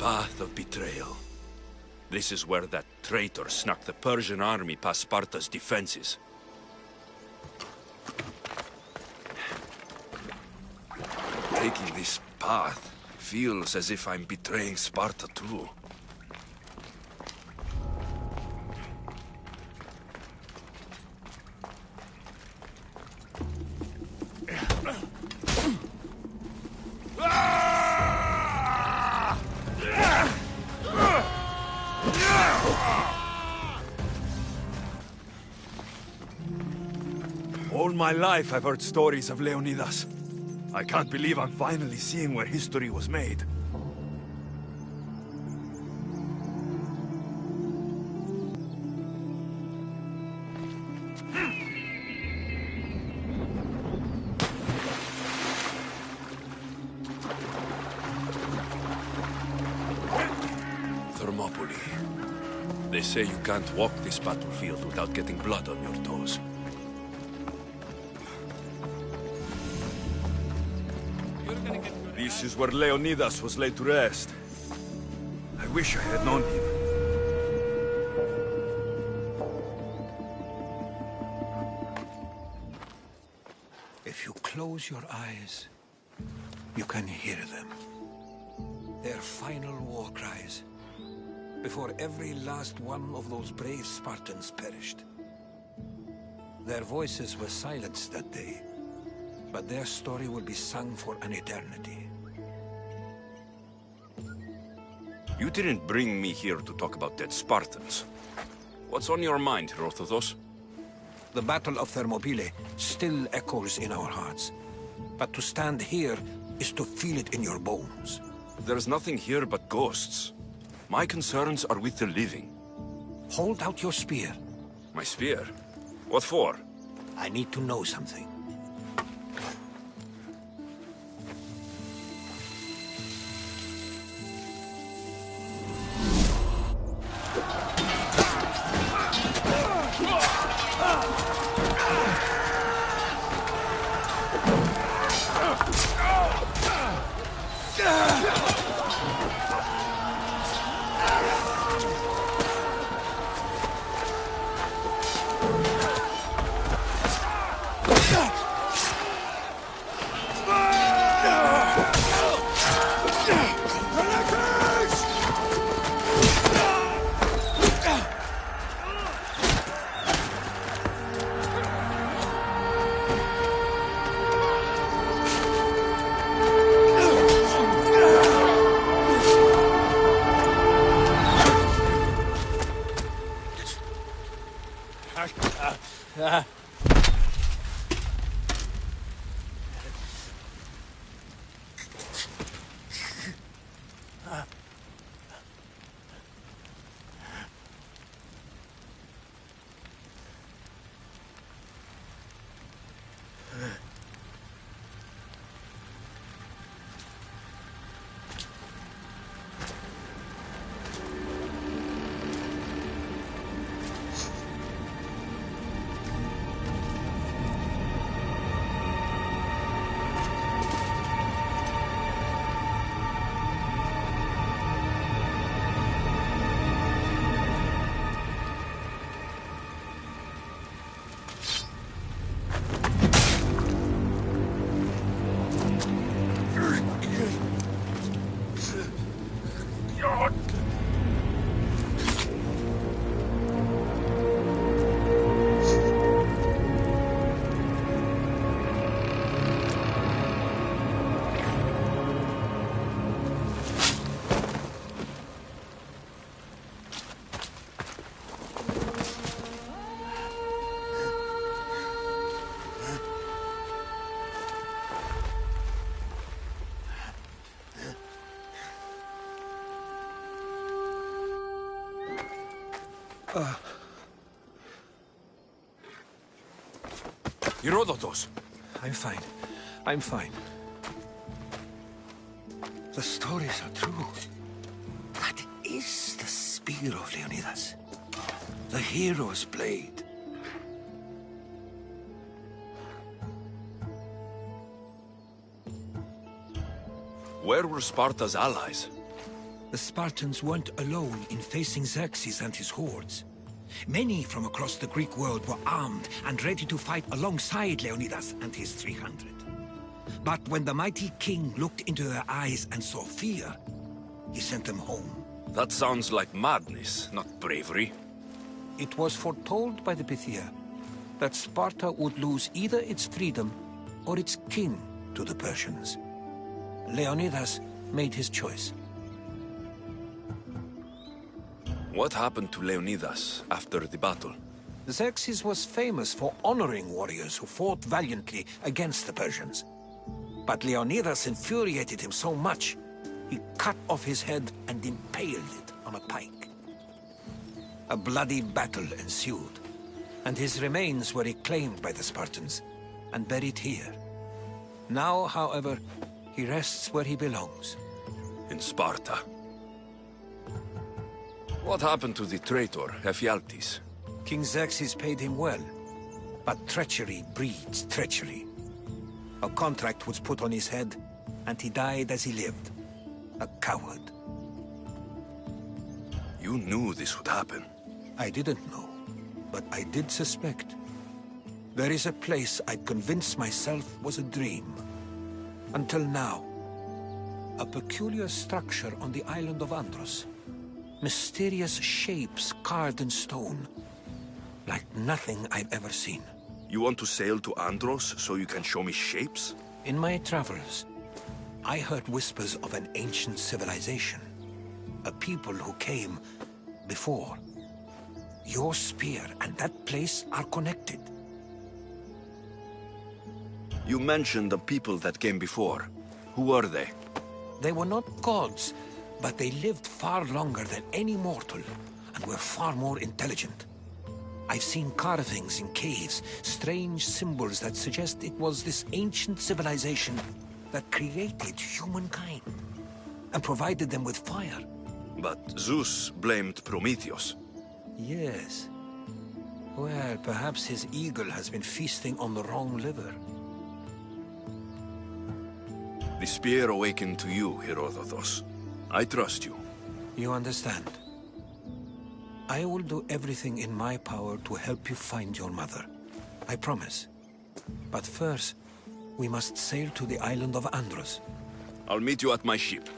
path of betrayal. This is where that traitor snuck the Persian army past Sparta's defenses. Taking this path feels as if I'm betraying Sparta too. All my life I've heard stories of Leonidas. I can't believe I'm finally seeing where history was made. Thermopylae. They say you can't walk this battlefield without getting blood on your toes. This is where Leonidas was laid to rest. I wish I had known him. If you close your eyes, you can hear them. Their final war cries, before every last one of those brave Spartans perished. Their voices were silenced that day, but their story will be sung for an eternity. You didn't bring me here to talk about dead Spartans. What's on your mind, Herodotus? The Battle of Thermopylae still echoes in our hearts. But to stand here is to feel it in your bones. There's nothing here but ghosts. My concerns are with the living. Hold out your spear. My spear? What for? I need to know something. Herodotus! I'm fine. I'm fine. The stories are true. That is the spear of Leonidas. The hero's blade. Where were Sparta's allies? The Spartans weren't alone in facing Xerxes and his hordes. Many from across the Greek world were armed and ready to fight alongside Leonidas and his 300. But when the mighty king looked into their eyes and saw fear, he sent them home. That sounds like madness, not bravery. It was foretold by the Pythia that Sparta would lose either its freedom or its king to the Persians. Leonidas made his choice. What happened to Leonidas after the battle? Xerxes was famous for honoring warriors who fought valiantly against the Persians. But Leonidas infuriated him so much, he cut off his head and impaled it on a pike. A bloody battle ensued, and his remains were reclaimed by the Spartans and buried here. Now, however, he rests where he belongs. In Sparta. What happened to the traitor, Ephialtes? King Xerxes paid him well, but treachery breeds treachery. A contract was put on his head, and he died as he lived. A coward. You knew this would happen. I didn't know, but I did suspect. There is a place I'd convinced myself was a dream. Until now. A peculiar structure on the island of Andros. Mysterious shapes carved in stone. Like nothing I've ever seen. You want to sail to Andros so you can show me shapes? In my travels, I heard whispers of an ancient civilization. A people who came before. Your spear and that place are connected. You mentioned the people that came before. Who were they? They were not gods, but they lived far longer than any mortal, and were far more intelligent. I've seen carvings in caves, strange symbols that suggest it was this ancient civilization that created humankind, and provided them with fire. But Zeus blamed Prometheus. Yes. Well, perhaps his eagle has been feasting on the wrong liver. The spear awakened to you, Herodotus. I trust you. You understand. I will do everything in my power to help you find your mother. I promise. But first, we must sail to the island of Andros. I'll meet you at my ship.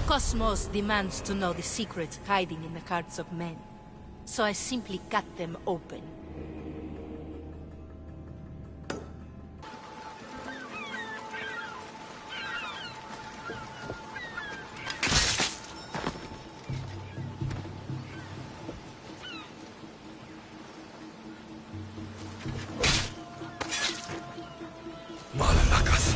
Cosmos demands to know the secrets hiding in the hearts of men. So I simply cut them open. Malakas.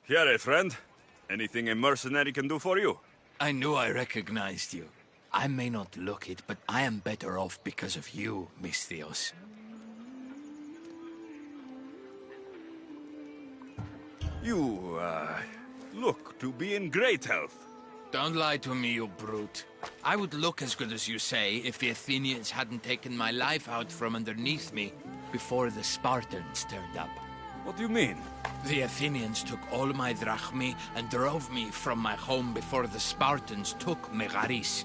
Here, friend. Anything a mercenary can do for you? I knew I recognized you. I may not look it, but I am better off because of you, Misthios. You, look to be in great health. Don't lie to me, you brute. I would look as good as you say if the Athenians hadn't taken my life out from underneath me before the Spartans turned up. What do you mean? The Athenians took all my drachmae and drove me from my home before the Spartans took Megaris.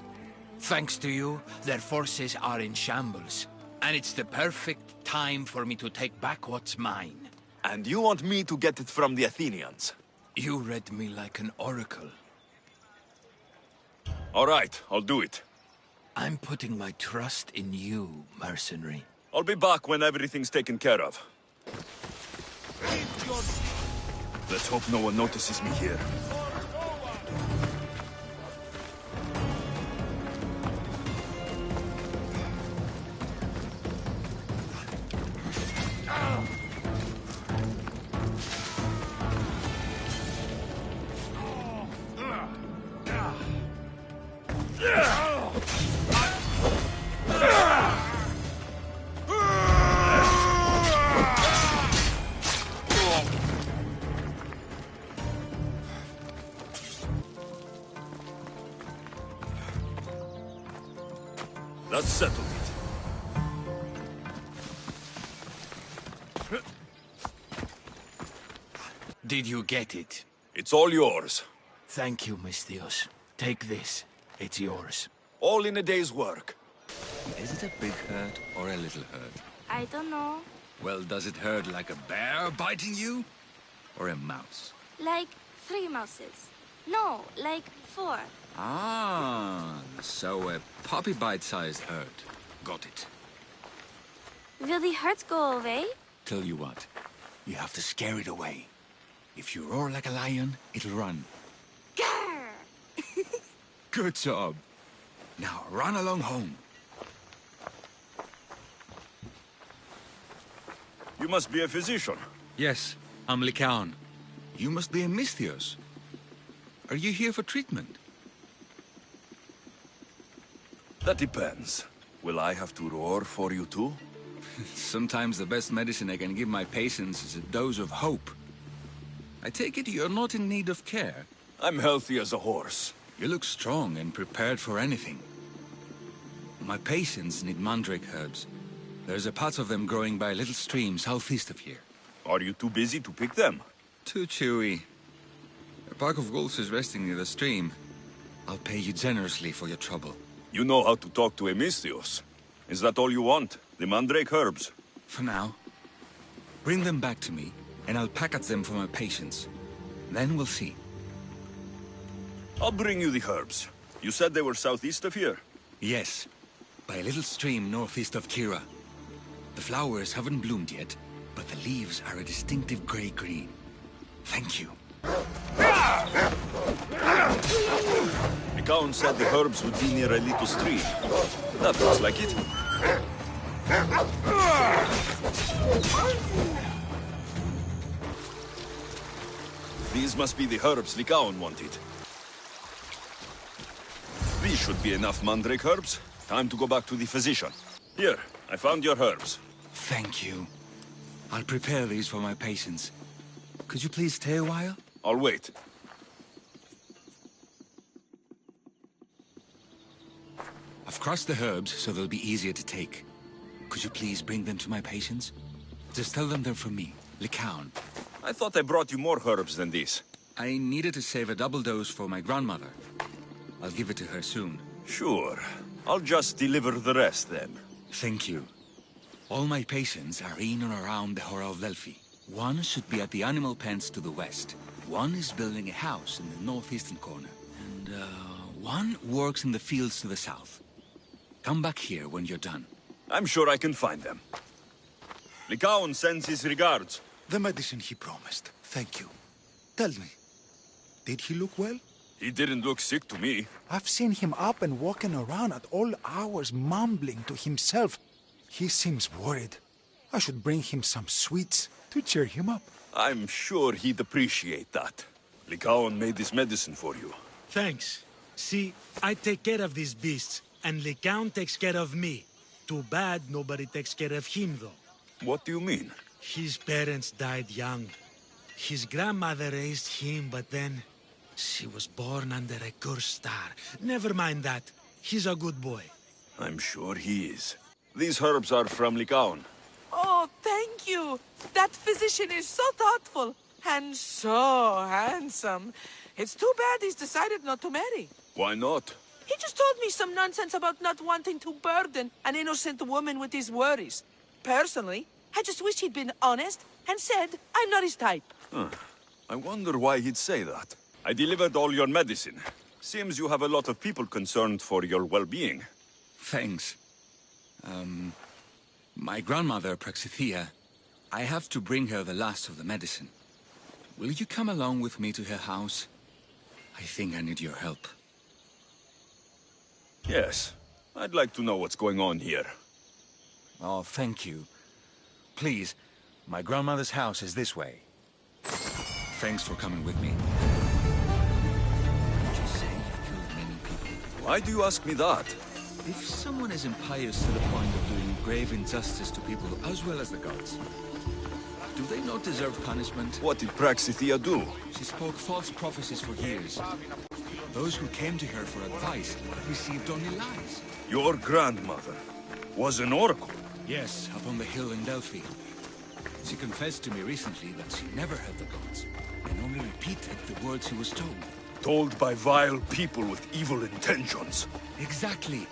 Thanks to you, their forces are in shambles. And it's the perfect time for me to take back what's mine. And you want me to get it from the Athenians? You read me like an oracle. All right, I'll do it. I'm putting my trust in you, mercenary. I'll be back when everything's taken care of. Let's hope no one notices me here. settled it. Did you get it? It's all yours. Thank you, Misthios. Take this. It's yours. All in a day's work. Is it a big hurt or a little hurt? I don't know. Well, does it hurt like a bear biting you? Or a mouse? Like 3 mouses. No, like 4. Ah, so a puppy bite-sized hurt. Got it. Will the hurts go away? Tell you what, you have to scare it away. If you roar like a lion, it'll run. Grr! Good job. Now run along home. You must be a physician. Yes, I'm LEONIDÜV. You must be a Misthios. Are you here for treatment? That depends. Will I have to roar for you too? Sometimes the best medicine I can give my patients is a dose of hope. I take it you're not in need of care. I'm healthy as a horse. You look strong and prepared for anything. My patients need mandrake herbs. There's a patch of them growing by a little stream southeast of here. Are you too busy to pick them? Too chewy. A pack of wolves is resting near the stream. I'll pay you generously for your trouble. You know how to talk to a Misthios. Is that all you want? The mandrake herbs? For now. Bring them back to me, and I'll package them for my patients. Then we'll see. I'll bring you the herbs. You said they were southeast of here? Yes, by a little stream northeast of Kira. The flowers haven't bloomed yet, but the leaves are a distinctive grey-green. Thank you. The Count said the herbs would be near a little stream. That looks like it. These must be the herbs LEONIDÜV wanted. These should be enough mandrake herbs. Time to go back to the physician. Here, I found your herbs. Thank you. I'll prepare these for my patients. Could you please stay a while? I'll wait. I've crushed the herbs so they'll be easier to take. Could you please bring them to my patients? Just tell them they're from me, LEONIDÜV. I thought I brought you more herbs than these. I needed to save a double dose for my grandmother. I'll give it to her soon. Sure. I'll just deliver the rest then. Thank you. All my patients are in or around the Hora of Delphi. One should be at the animal pens to the west. One is building a house in the northeastern corner. And, one works in the fields to the south. Come back here when you're done. I'm sure I can find them. LEONIDÜV sends his regards. The medicine he promised. Thank you. Tell me, did he look well? He didn't look sick to me. I've seen him up and walking around at all hours, mumbling to himself. He seems worried. I should bring him some sweets to cheer him up. I'm sure he'd appreciate that. LEONIDÜV made this medicine for you. Thanks. See, I take care of these beasts, and LEONIDÜV takes care of me. Too bad nobody takes care of him, though. What do you mean? His parents died young. His grandmother raised him, but then she was born under a cursed star. Never mind that. He's a good boy. I'm sure he is. These herbs are from LEONIDÜV. Oh, thank you. That physician is so thoughtful and so handsome. It's too bad he's decided not to marry. Why not? He just told me some nonsense about not wanting to burden an innocent woman with his worries. Personally, I just wish he'd been honest and said I'm not his type. I wonder why he'd say that. I delivered all your medicine. Seems you have a lot of people concerned for your well-being. Thanks. My grandmother, Praxithea, I have to bring her the last of the medicine. Will you come along with me to her house? I think I need your help. Yes. I'd like to know what's going on here. Oh, thank you. Please, my grandmother's house is this way. Thanks for coming with me. Would you say you've killed many people? Why do you ask me that? If someone is impious to the point of doing grave injustice to people as well as the gods, do they not deserve punishment? What did Praxithea do? She spoke false prophecies for years. Those who came to her for advice received only lies. Your grandmother was an oracle. Yes, up on the hill in Delphi. She confessed to me recently that she never heard the gods, and only repeated the words she was told. Told by vile people with evil intentions. Exactly.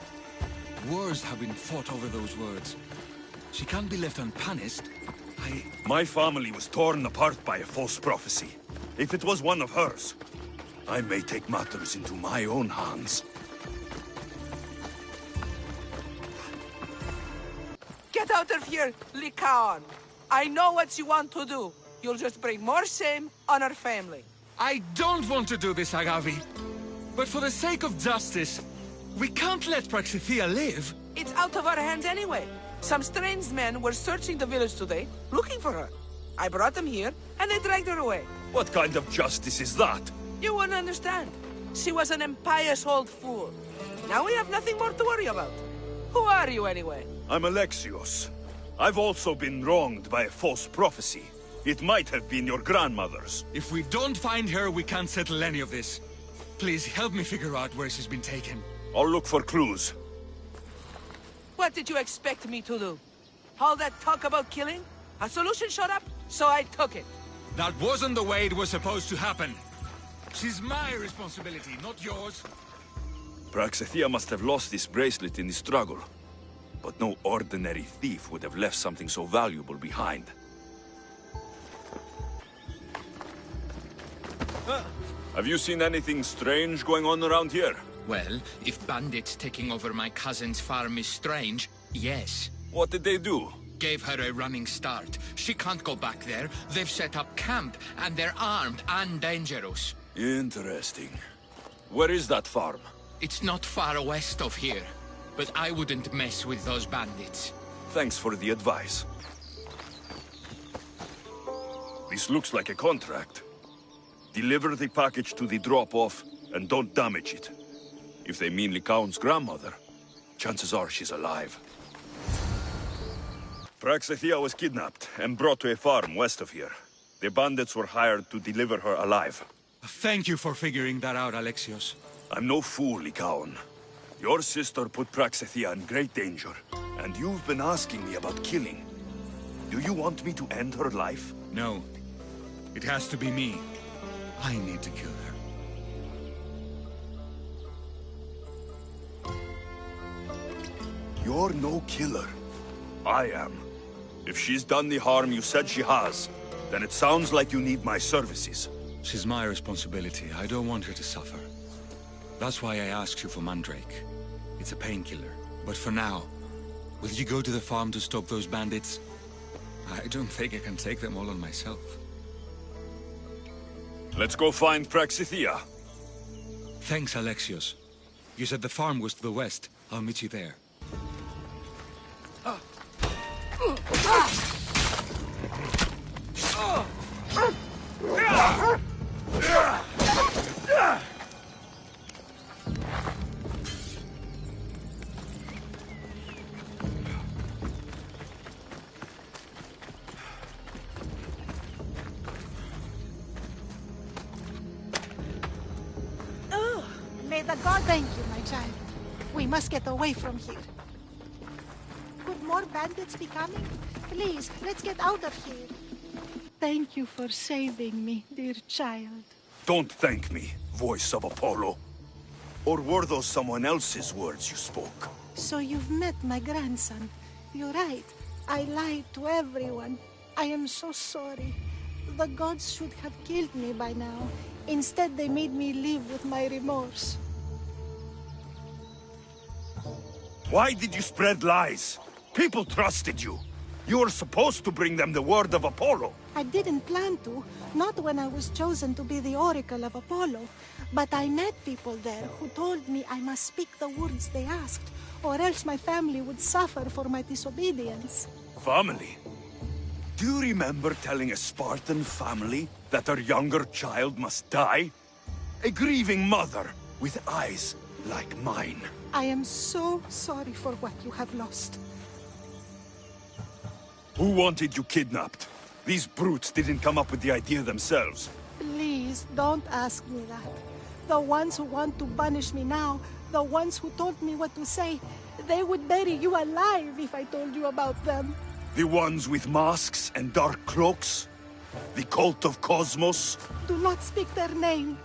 Wars have been fought over those words. She can't be left unpunished. My family was torn apart by a false prophecy. If it was one of hers, I may take matters into my own hands. Get out of here, Lycaon. I know what you want to do. You'll just bring more shame on our family. I don't want to do this, Agavi. But for the sake of justice, we can't let Praxithea live. It's out of our hands anyway. Some strange men were searching the village today, looking for her. I brought them here, and they dragged her away. What kind of justice is that? You won't understand. She was an impious old fool. Now we have nothing more to worry about. Who are you, anyway? I'm Alexios. I've also been wronged by a false prophecy. It might have been your grandmother's. If we don't find her, we can't settle any of this. Please help me figure out where she's been taken. I'll look for clues. What did you expect me to do? All that talk about killing? A solution showed up, so I took it. That wasn't the way it was supposed to happen. She's my responsibility, not yours. Praxithea must have lost this bracelet in the struggle. But no ordinary thief would have left something so valuable behind. Have you seen anything strange going on around here? Well, if bandits taking over my cousin's farm is strange, yes. What did they do? Gave her a running start. She can't go back there. They've set up camp, and they're armed and dangerous. Interesting. Where is that farm? It's not far west of here, but I wouldn't mess with those bandits. Thanks for the advice. This looks like a contract. Deliver the package to the drop-off, and don't damage it. If they mean Lycaon's grandmother, chances are she's alive. Praxithea was kidnapped and brought to a farm west of here. The bandits were hired to deliver her alive. Thank you for figuring that out, Alexios. I'm no fool, Lycaon. Your sister put Praxithea in great danger, and you've been asking me about killing. Do you want me to end her life? No. It has to be me. I need to kill her. You're no killer. I am. If she's done the harm you said she has, then it sounds like you need my services. She's my responsibility. I don't want her to suffer. That's why I asked you for Mandrake. It's a painkiller. But for now, will you go to the farm to stop those bandits? I don't think I can take them all on myself. Let's go find Praxithea. Thanks, Alexios. You said the farm was to the west. I'll meet you there. May the god thank you, my child. We must get away from here. Could more bandits be coming? Please, let's get out of here. Thank you for saving me, dear child. Don't thank me, voice of Apollo. Or were those someone else's words you spoke? So you've met my grandson. You're right. I lied to everyone. I am so sorry. The gods should have killed me by now. Instead, they made me live with my remorse. Why did you spread lies? People trusted you. You were supposed to bring them the word of Apollo. I didn't plan to, not when I was chosen to be the oracle of Apollo. But I met people there who told me I must speak the words they asked, or else my family would suffer for my disobedience. Family? Do you remember telling a Spartan family that their younger child must die? A grieving mother with eyes like mine. I am so sorry for what you have lost. Who wanted you kidnapped? These brutes didn't come up with the idea themselves. Please, don't ask me that. The ones who want to punish me now, the ones who told me what to say, they would bury you alive if I told you about them. The ones with masks and dark cloaks? The cult of Cosmos? Do not speak their name.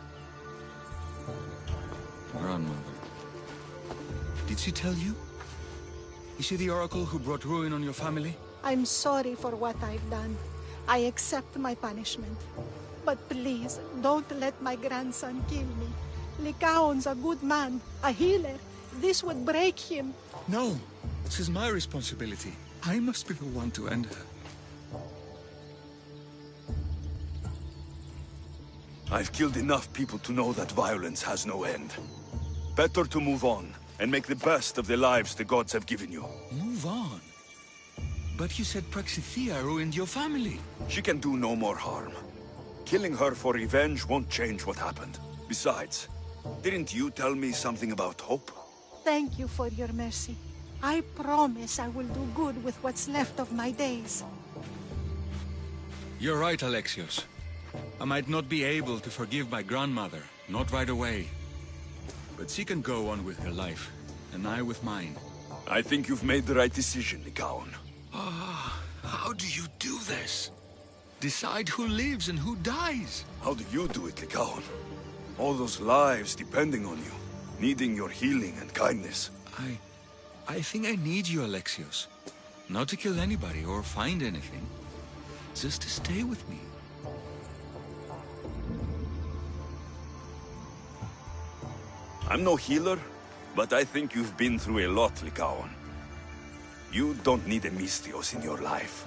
Grandmother. Did she tell you? Is she the oracle who brought ruin on your family? I'm sorry for what I've done. I accept my punishment. But please, don't let my grandson kill me. Lycaon's a good man, a healer. This would break him. No, this is my responsibility. I must be the one to end her. I've killed enough people to know that violence has no end. Better to move on, and make the best of the lives the gods have given you. Move on? But you said Praxithea ruined your family. She can do no more harm. Killing her for revenge won't change what happened. Besides, didn't you tell me something about hope? Thank you for your mercy. I promise I will do good with what's left of my days. You're right, Alexios. I might not be able to forgive my grandmother, not right away. But she can go on with her life, and I with mine. I think you've made the right decision, Lycaon. How do you do this? Decide who lives and who dies? How do you do it, Lycaon? All those lives depending on you, needing your healing and kindness. I think I need you, Alexios. Not to kill anybody or find anything. Just to stay with me. I'm no healer, but I think you've been through a lot, Lycaon. You don't need a Misthios in your life.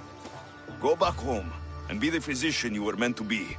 Go back home, and be the physician you were meant to be.